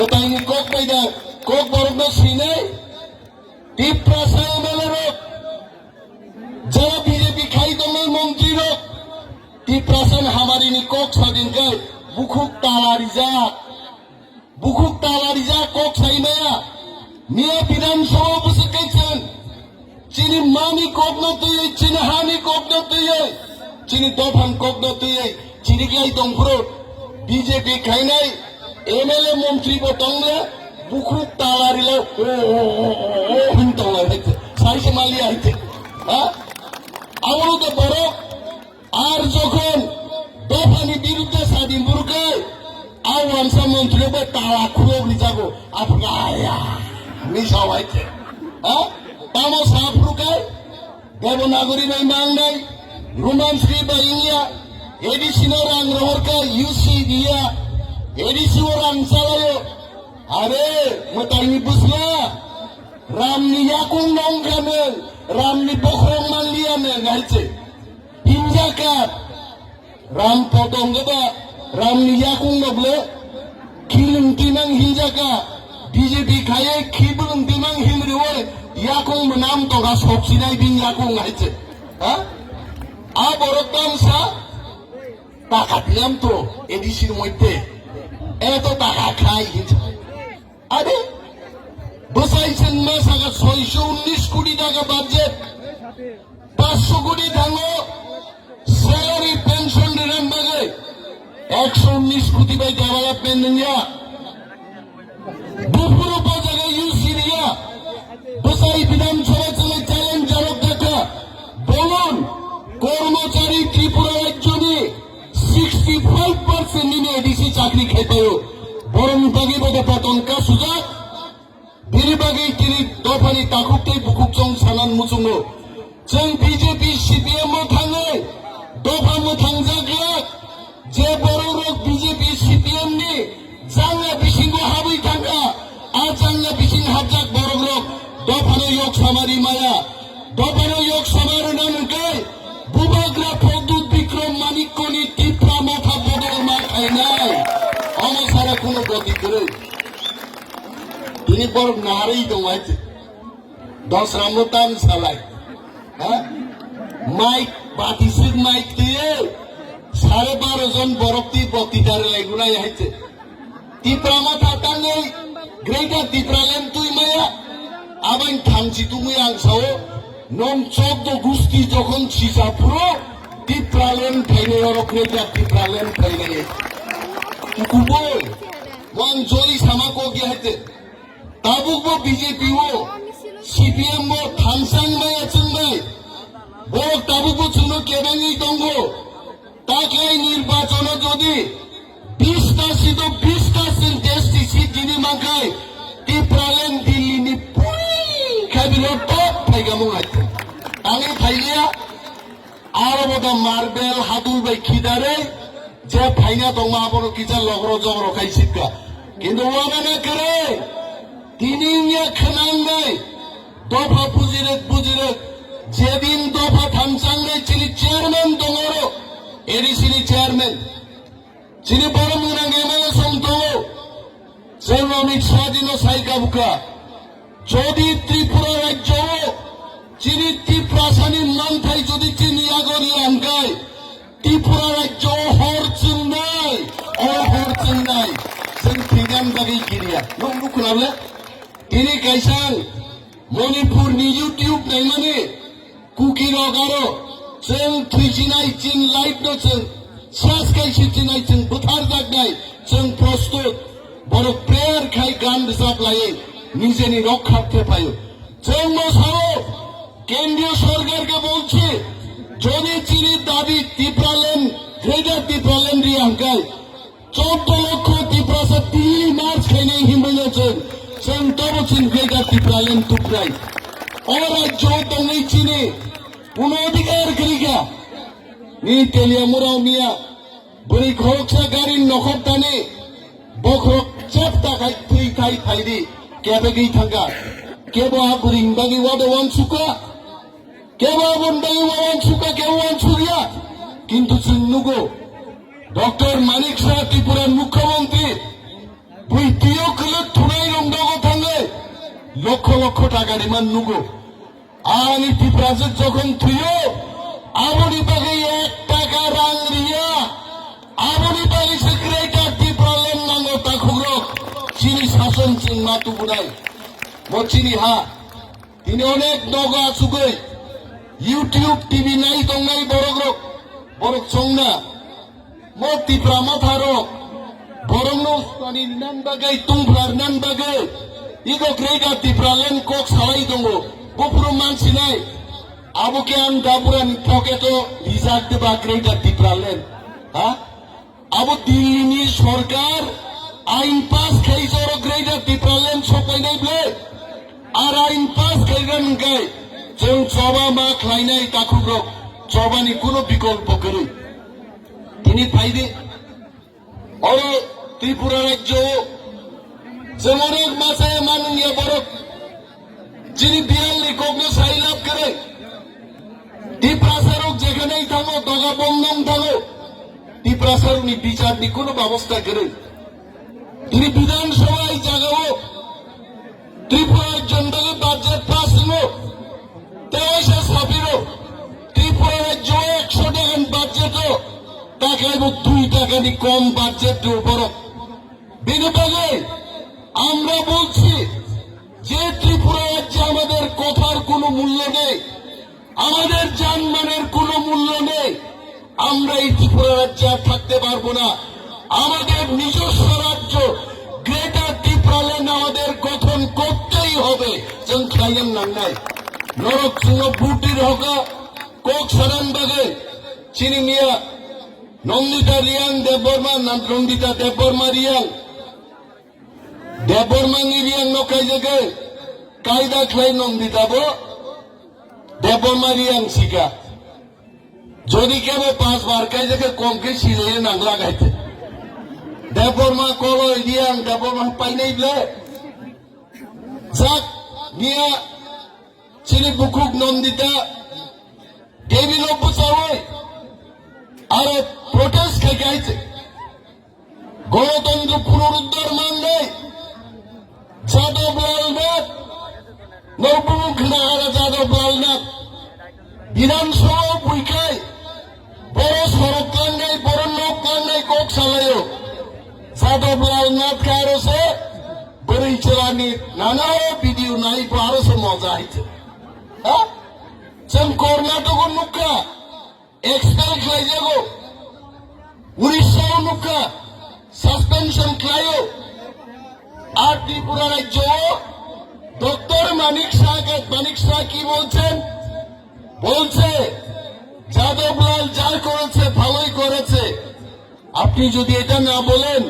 बताइए कोक पैदा कोक बरफ में सीने टिप्रासा एमएलए रोक जरा बीजेपी खाई तो मैं मंत्री रोक टिप्रासन हमारी नि कोक सादिन के बुकुक तालारिजा कोक साइनाया मिया विधानसभा बसकेसन चिनी मानी कोक न तुये चिनी हानी कोक न तुये चिनी दफान कोक न तुये चिनी क्या दंफुरो बीजेपी खाइनाय एमएलए मंत्री बतंगले बुकुक तालारिला हिंतला है साइसे मालिया है हाँ आवलो तो बड़ो আর যখন দফানি বিরুদ্ধে স্বাধীন বুরকে আওয়ান মন্ত্রী তালা খুলে যাবো আপনার মিশাও হয়েছে হ্যাঁ তামো সাফরুকায় দেবনাগরী বাই মাংনাই রোমান্সরি বাই ইংয়া এডিসিনোর আং রহরকা ইউসি দিয়া এডিসিওর আং চালাyo আরে মতাইনি বুঝলা রামনি ইয়াকুং নংখানে রামনি বখরং মানলিয়ানে গাইছে Hinjakat Ram potong gaba Ram niyakung noble Kiling tinang hinjaka BJP kaya kibung tinang himriwe Yakung menam toga sopsinay din yakung ngaice ha? Aborotam sa Takat niyam to Edisi moite Eto takakai hinja Ade Besai senma sagat 619 কোটি টাকা budget 500 কোটি ধাঙ্গো salary pension দিলাম বাগে 119 কোটি by development নিয়া দুপুর উপজায়গা ইউসি নিয়া বসাই বিধানসভা চলে চ্যালেঞ্জ জানক দেখা বলুন কর্মচারী ত্রিপুরা রাজ্য নিয়ে 65% নিয়ে এডিসি চাকরি খেতেও বরং বাগে বদে পতনকা সুযোগ বিরিবাগে তিনি দফানি তাকুকতে বুকুকচং সানান মুচুঙ্গো जों बीजेपी सीपीएम थाङो दफा थांजाग्ला जे बर' रक बीजेपी सीपीएम नि जांगा बिसिंगो हाबै थांगा आ जांगा बिसिं हाबजाक बर' रक दफानो yok सामारि माया दफानो yok सामारो नामके बुबाग्रा प्रदुत बिक्रम मानिकनि टिप्रा माथा बदल मा खायनाय अमसारा कोनो गति करे তিনি বড় নাহারেই দমাইছে 10 রামতান সালাই মাইক বাতিসিক মাইক দিয়ে 12.5 জন বরফতি বক্তৃতারে লাগুনাই হয়েছে টিপ্রা মাথা টাঙ্গই গ্রেটার টিপ্রালেন তুই মায়া আবাই থামছি তুমি আংসাও নম 14 গুস্তি যখন সিসাপুরো টিপ্রালেন ফাইনে অর গ্রেটার টিপ্রালেন ফাইনে কুকুবই ওয়ান জলি সামাকো গিয়ে হয়েছে তাবুক বিজেপি ও সিপিএম ও থামসাং মায়া চুনবাই ও তাবুক চুনো কেবাঙ্গি দঙ্গ তাকাই নির্বাচন যদি 20টা সিট 20% এসটি সিট যিনি মাখায় টিপ্রালেন দিল্লি নি পুরি খাবিল টপ ফাইগামু আছে আমি ফাইলিয়া আর বদা মার্বেল হাদুল বাই খিদারে যে ফাইনা দমা বড় কিচা লগর জগর খাইছিকা কিন্তু ওয়ানা করে তিনি নিয়া খানাঙ্গাই দফা বুজিরে যেদিন দফা থামসাঙ্গাই চিনি চেয়ারম্যান দঙর এডিসিনি চেয়ারম্যান চিনি বড় মুরাং এমএলএ সন্ত যেন অমিত শাহদিন সাইকা বুকা যদি ত্রিপুরা রাজ্য চিনি ত্রিপ্রাসানির নাম থাই যদি চিনি আগরি আনকাই ত্রিপুরা রাজ্য হর চিন্নাই অহর চিন্নাই जों फैगान बागै गिरिया नों बुखुनाबले তিনি কাইসাং মণিপুরনি ইউটিউব নাইমানে কুকি রগারো जों थुइसिनाय चिन लाइट नो जों सास काइसिनाय जों बुथार जागनाय जों प्रस्तुत बर' प्रेयार खाय गान रोजाब लायो নিজেনি রক্ষার্থে পায় जों মশাও কেন্দ্রীয় সরকারকে বলছি যদি চিনি দাবি টিপ্রালেন গ্রেটার টিপ্রালেন রি আঙ্কাই 14 লক্ষ টিপ্রাসা 3 মার্চ খাইনে হিমবেলেছেন जों তবচিন গ্রেটার টিপ্রালেন টুকরাই অরাজ্য দংनै চিনি কোনো অধিকার করিকা নি তেলিয়া মুরাও মিয়া বলি খরকসা গাড়ি নখর টানে বখরক চেপটা খাই তুই খাই খাইদি কেবে গই থাঙ্গা কেবা বুরিং বাগি ওয়াদে ওয়ান সুকা কেবা বন্দাই ওয়ান সুকা কে ওয়ান সুরিয়া কিন্তু চিন্নুগো ডক্টর মানিক শাহ ত্রিপুরার মুখ্যমন্ত্রী বুই তিও কলে লক্ষ লক্ষ টাকা ডিমান্ড নুগো আমি ত্রিপুরাজের যখন থুইও আমনি পাগে 1 টাকা রাং রিয়া আমনি পাগে সে গ্রেটার ত্রিপুরালেন নাঙ্গো তাখুগ্র চিনি শাসন চিন মাতু বুড়াই মচিনি হা তিনি অনেক নগা আসুগৈ ইউটিউব টিভি নাই দংনাই বড় চংনা মো ত্রিপুরা মাথারো বরংনো স্থানি নান বাগै তুংफ्रार नान बागै इगो ग्रेगा टिप्रालेन कोक सालाई दंगो बपुरो मानसि नाय आबोके आन दाबुरानि पकेटो रिजार्भ देबा ग्रेगा टिप्रालेन हा आबो दिल्लीनि सरकार आइन पास खाइजरो ग्रेगा टिप्रालेन सपायनाय ब्ले आर आइन पास खाइगोन गाय जों जबा मा खालायनाय ताखुग्रो जबानि कोनो विकल्प गैयै तिनि फायदे और त्रिपुरा राज्य जों अनेक मासे माननीय बरफ যিনি বিয়াল্লি কগ্ন সাই লাভ করে টিপ্রাসারক যেখানেই থাকো দগা বন্ধন থাকো টিপ্রাসার উনি বিচারনি কোনো ব্যবস্থা করে তিনি বিধানসভায় জাগাও ত্রিপুরার জনতাকে বাজেট পাস হলো 23 ছাপিরো ত্রিপুরা রাজ্য 100 টাকার বাজেটও টাকায় 2 টাকা নি কম বাজেট উপর বিনিয়োগে আমরা বলছি যে ত্রিপুরা রাজ্যে আমাদের কথার কোনো মূল্য নেই আমাদের জানমানের কোনো মূল্য নেই আমরা এই ত্রিপুরা রাজ্যে আর থাকতে পারবো না আমাদের নিজস্ব রাজ্য গ্রেটার ত্রিপুরালেন আমাদের গঠন করতেই হবে जों খাইয়েন নাঙ্গাই নরক সিংহ বুটির হকা কোক সারান বাগে চিনি মিয়া নন্দিতা রিয়াং দেববর্মা নন্দিতা দেববর্মা রিয়াং দেববর্মানি রিয়াং নকাই জাগে কায়দা খাই নন্দিতাবো দেববর্মা রিয়াং শিকা যদি কেবল 5 বার কাই জাগে কমকে সিলে নাংলা গাইতে দেববর্মা কলো রিয়াং দেববর্মা পাইনাই ব্লে যাক মিয়া চিনি বুকুক নন্দিতা দেবী লব্য চাওয়াই আর প্রোটেস্ট থেকে আইছে গণতন্ত্র পুনরুদ্ধার মানলে যাদব লালনাথ নবমুখ নাহারা যাদব লালনাথ বিধানসভা পরীক্ষায় বড় সড়ক লাঙ্গাই বড় লোক লাঙ্গাই কোক চালায় যাদব লালনাথ কারোসে বড়ই চলানি নানা ভিডিও নাই আরো মজা আইছে হ্যাঁ जों कर्नाटक नुका एक्सपेल खालायजागौ उड़ीसा नुका सस्पेंशन खालायो আর ত্রিপুরা রাজ্য ডক্টর মানিক শাহ কি বলছে যাদবলাল যা করেছে ভালোই করেছে আপনি যদি এটা না বলেন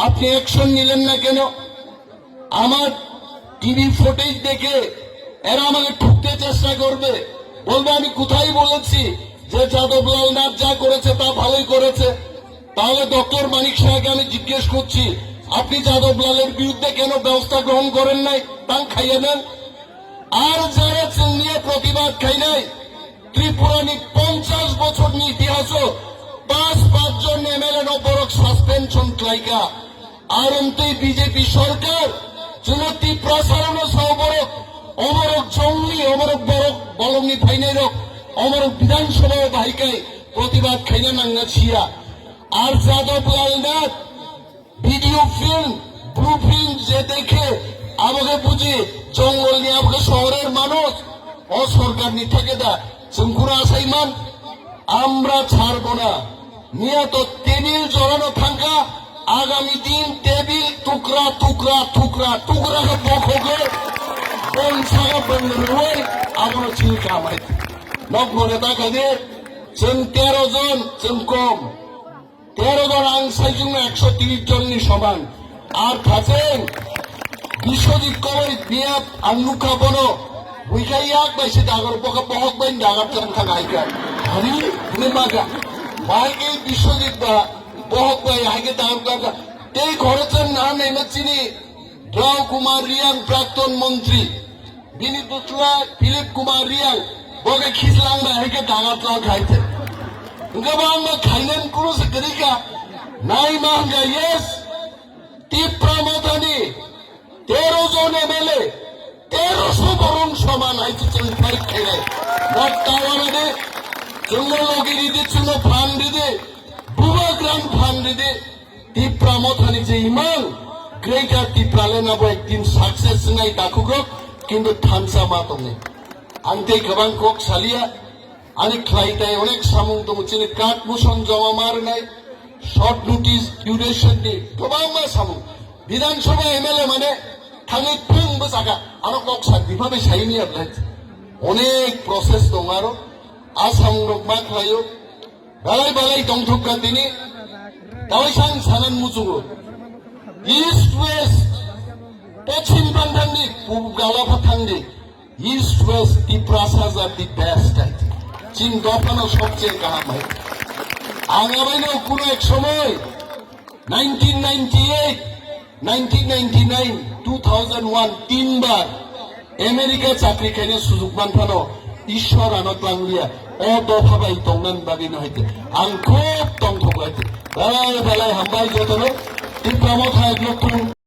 আপনি অ্যাকশন নিলেন না কেন আমার টিভি ফুটেজ দেখে এরা আমাকে ঠুকতে চেষ্টা করবে বলবো আমি কোথায় বলেছি যে যাদবলাল নাথ যা করেছে তা ভালোই করেছে তাহলে ডক্টর মানিক শাহকে আমি জিজ্ঞেস করছি আপনি যাদবলালের বিরুদ্ধে কেন ব্যবস্থা গ্রহণ করেন নাই তা খাইয়ে নেন আর যারা চিহ্নিয়ে প্রতিবাদ খাই নাই ত্রিপুরানি 50 বছর ইতিহাসও 5 জন এমএলএ নবরক সাসপেনশন ক্লাইকা আর অন্তই বিজেপি সরকার চুনতি প্রসারণ সবরক অমরক জঙ্গলি অমরক বরক বলমনি ফাইনাইরক অমরক বিধানসভা বাহিকায় প্রতিবাদ খাইনা নাঙ্গা ছিয়া আর যাদবলাল Nath video film blue film যে দেখে আমাকে বুঝি জঙ্গল নিয়ে আমাকে শহরের মানুষ ও সরকার নি থেকে দা শঙ্কুরা আসাইমান আমরা ছাড়বো না নিয়ে তো টেবিল জড়ানো থাকা আগামী দিন টেবিল টুকরা টুকরা টুকরা টুকরা বকবে কোন সাগা বন্ধুরে আমরা চিন্তা আমায় নগরে তাকাদের जों 13 জন जों কম 13 জন আংসাইজুং 130 জননি সমান আর থাকেন বিশ্বজিৎ কবর বিয়া আংনুকা বনো বুইখাইয়াক বাইসে ডাগর বকা বহক বাইন ডাগার চান থাকাইকা হারি নেমাগা বাইকে বিশ্বজিৎ বা বহক বাই হাইকে ডাগর এই ঘরেছেন না নেমে চিনি রাও কুমার রিয়াং প্রাক্তন মন্ত্রী বিনি দুসরা ফিলিপ কুমার রিয়াং বকে খিসলাং বা হাইকে ডাগার চান খাইতে Ngabang magkainan ko sa Grika, Nai Mahanga, yes, Tipra Matani, 13 জন এমএলএ 1300 বরং সমান হয়েছে চল পরীক্ষায় নট টাওয়ারে চন্দ্রলগিরিতে ছিল ফান্ডিদে বুবা গ্রান্ড ফান্ডিদে টিপ্রামথানি যে ইমান গ্রেটার টিপ্রালে নাবো একদিন সাকসেস নাই দাকুগো কিন্তু থানসা মাতনে আনতে গবাং কক সালিয়া আনি খ্লাইতায় অনেক সামুং দङ চিনি কাট মোশন জমা মার নাই শর্ট নোটিস ডিউরেশন দি गोबां मा सामु বিধানসভা এমএলএ মানে থাঙে ফুংবো জায়গা আরো কক সাক বিভাবে সাইনি আপলাই অনেক প্রসেস দङ আরো আসাম রক मा খ্লাইও বালাই বালাই দংথকা তিনি দাওয়াইসাং সানান মুজুগো ইস্ট ওয়েস্ট পশ্চিম বাংলানি পূব গালাফাথাংনি east west Tripura the best চীন দফানো সবচেয়ে গাহাম হয় আগামীও কোনো এক সময় 1998 1999 2001 তিনবার আমেরিকা চাকরি খাইনে সুযোগ মানফানো ঈশ্বর আনত লাংলিয়া ও দফাবাই তংনান বাগি নহইতে আং খুব তংথবাইতে বেলায় বেলায় হামবাই যতন ত্রিপুরা মথায় লক্ষ্য